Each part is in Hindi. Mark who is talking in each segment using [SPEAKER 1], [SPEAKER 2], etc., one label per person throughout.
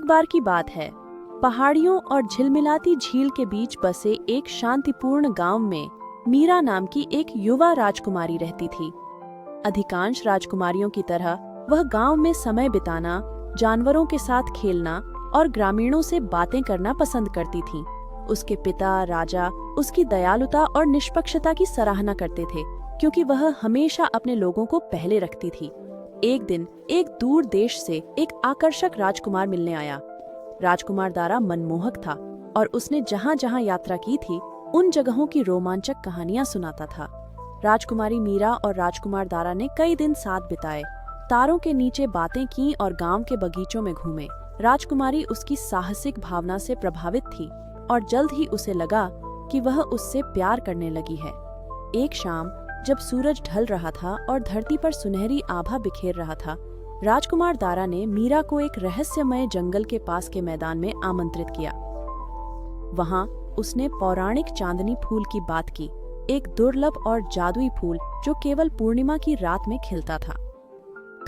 [SPEAKER 1] एक बार की बात है, पहाड़ियों और झिलमिलाती झील के बीच बसे एक शांतिपूर्ण गांव में मीरा नाम की एक युवा राजकुमारी रहती थी। अधिकांश राजकुमारियों की तरह वह गांव में समय बिताना, जानवरों के साथ खेलना और ग्रामीणों से बातें करना पसंद करती थी। उसके पिता राजा उसकी दयालुता और निष्पक्षता की सराहना करते थे, क्योंकि वह हमेशा अपने लोगों को पहले रखती थी। एक दिन एक दूर देश से एक आकर्षक राजकुमार मिलने आया। राजकुमार दारा मनमोहक था और उसने जहाँ जहाँ यात्रा की थी उन जगहों की रोमांचक कहानियां सुनाता था। राजकुमारी मीरा और राजकुमार दारा ने कई दिन साथ बिताए, तारों के नीचे बातें की और गांव के बगीचों में घूमे। राजकुमारी उसकी साहसिक भावना से प्रभावित थी और जल्द ही उसे लगा कि वह उससे प्यार करने लगी है। एक शाम जब सूरज ढल रहा था और धरती पर सुनहरी आभा बिखेर रहा था, राजकुमार दारा ने मीरा को एक रहस्यमय जंगल के पास के मैदान में आमंत्रित किया। वहां उसने पौराणिक चांदनी फूल की बात की, एक दुर्लभ और जादुई फूल जो केवल पूर्णिमा की रात में खिलता था।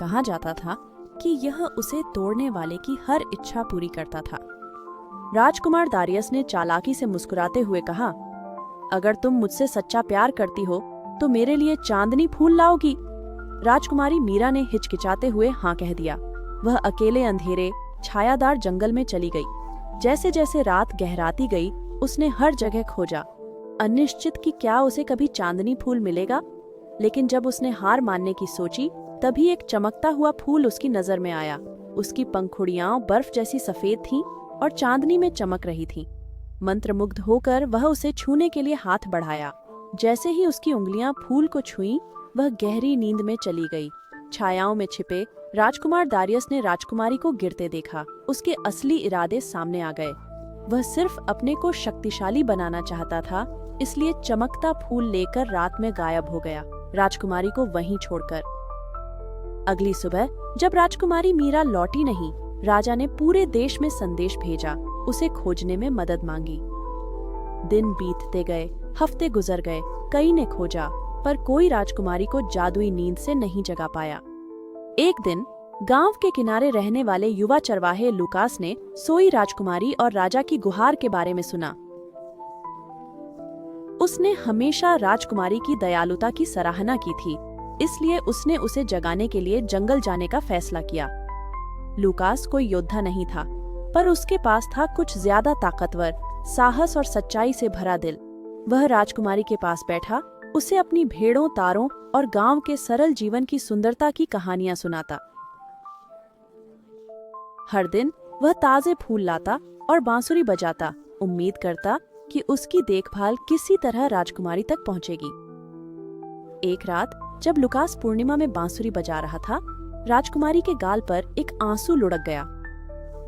[SPEAKER 1] कहा जाता था कि यह उसे तोड़ने वाले की हर इच्छा पूरी करता था। राजकुमार दारियस ने चालाकी से मुस्कुराते हुए कहा, अगर तुम मुझसे सच्चा प्यार करती हो तो मेरे लिए चांदनी फूल लाओगी? राजकुमारी मीरा ने हिचकिचाते हुए हाँ कह दिया। वह अकेले अंधेरे छायादार जंगल में चली गई। जैसे जैसे रात गहराती गई उसने हर जगह खोजा, अनिश्चित कि क्या उसे कभी चांदनी फूल मिलेगा। लेकिन जब उसने हार मानने की सोची, तभी एक चमकता हुआ फूल उसकी नजर में आया। उसकी पंखुड़ियां बर्फ जैसी सफेद थीं और चांदनी में चमक रही थीं। मंत्रमुग्ध होकर वह उसे छूने के लिए हाथ बढ़ाया। जैसे ही उसकी उंगलियां फूल को छुईं, वह गहरी नींद में चली गई। छायाओं में छिपे राजकुमार दारियस ने राजकुमारी को गिरते देखा। उसके असली इरादे सामने आ गए। वह सिर्फ अपने को शक्तिशाली बनाना चाहता था, इसलिए चमकता फूल लेकर रात में गायब हो गया, राजकुमारी को वहीं छोड़कर। अगली सुबह जब राजकुमारी मीरा लौटी नहीं, राजा ने पूरे देश में संदेश भेजा, उसे खोजने में मदद मांगी। दिन बीतते गए, हफ्ते गुजर गए, कई ने खोजा, पर कोई राजकुमारी को जादुई नींद से नहीं जगा पाया। एक दिन गांव के किनारे रहने वाले युवा चरवाहे लुकास ने सोई राजकुमारी और राजा की गुहार के बारे में सुना। उसने हमेशा राजकुमारी की दयालुता की सराहना की थी, इसलिए उसने उसे जगाने के लिए जंगल जाने का फैसला किया। लुकास कोई योद्धा नहीं था, पर उसके पास था कुछ ज्यादा ताकतवर, साहस और सच्चाई से भरा दिल। वह राजकुमारी के पास बैठा, उसे अपनी भेड़ों, तारों और गांव के सरल जीवन की सुंदरता की कहानियां सुनाता। हर दिन वह ताजे फूल लाता और बांसुरी बजाता, उम्मीद करता कि उसकी देखभाल किसी तरह राजकुमारी तक पहुंचेगी। एक रात जब लुकास पूर्णिमा में बांसुरी बजा रहा था, राजकुमारी के गाल पर एक आंसू लुढ़क गया।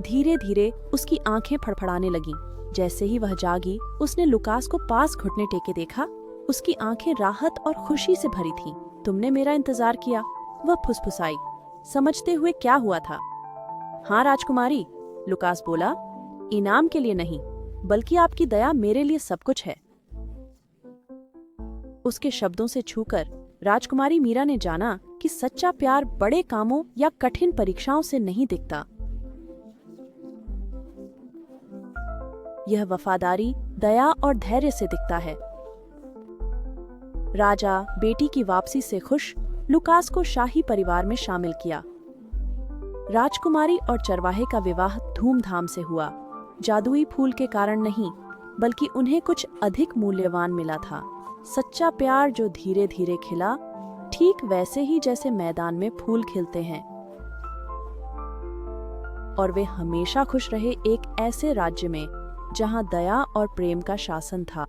[SPEAKER 1] धीरे धीरे उसकी आंखें फड़फड़ाने लगीं। जैसे ही वह जागी, उसने लुकास को पास घुटने टेके देखा। उसकी आंखें राहत और खुशी से भरी थीं। तुमने मेरा इंतजार किया, वह फुसफुसाई, समझते हुए क्या हुआ था। हाँ राजकुमारी, लुकास बोला, इनाम के लिए नहीं, बल्कि आपकी दया मेरे लिए सब कुछ है। उसके शब्दों से छूकर राजकुमारी मीरा ने जाना कि सच्चा प्यार बड़े कामों या कठिन परीक्षाओं से नहीं दिखता। यह वफादारी, दया और धैर्य से दिखता है। राजा बेटी की वापसी से खुश लुकास को शाही परिवार में शामिल किया। राजकुमारी और चरवाहे का विवाह धूमधाम से हुआ। जादुई फूल के कारण नहीं, बल्कि उन्हें कुछ अधिक मूल्यवान मिला था, सच्चा प्यार जो धीरे धीरे खिला, ठीक वैसे ही जैसे मैदान में फूल खिलते हैं। और वे हमेशा खुश रहे एक ऐसे राज्य में जहां दया और प्रेम का शासन था।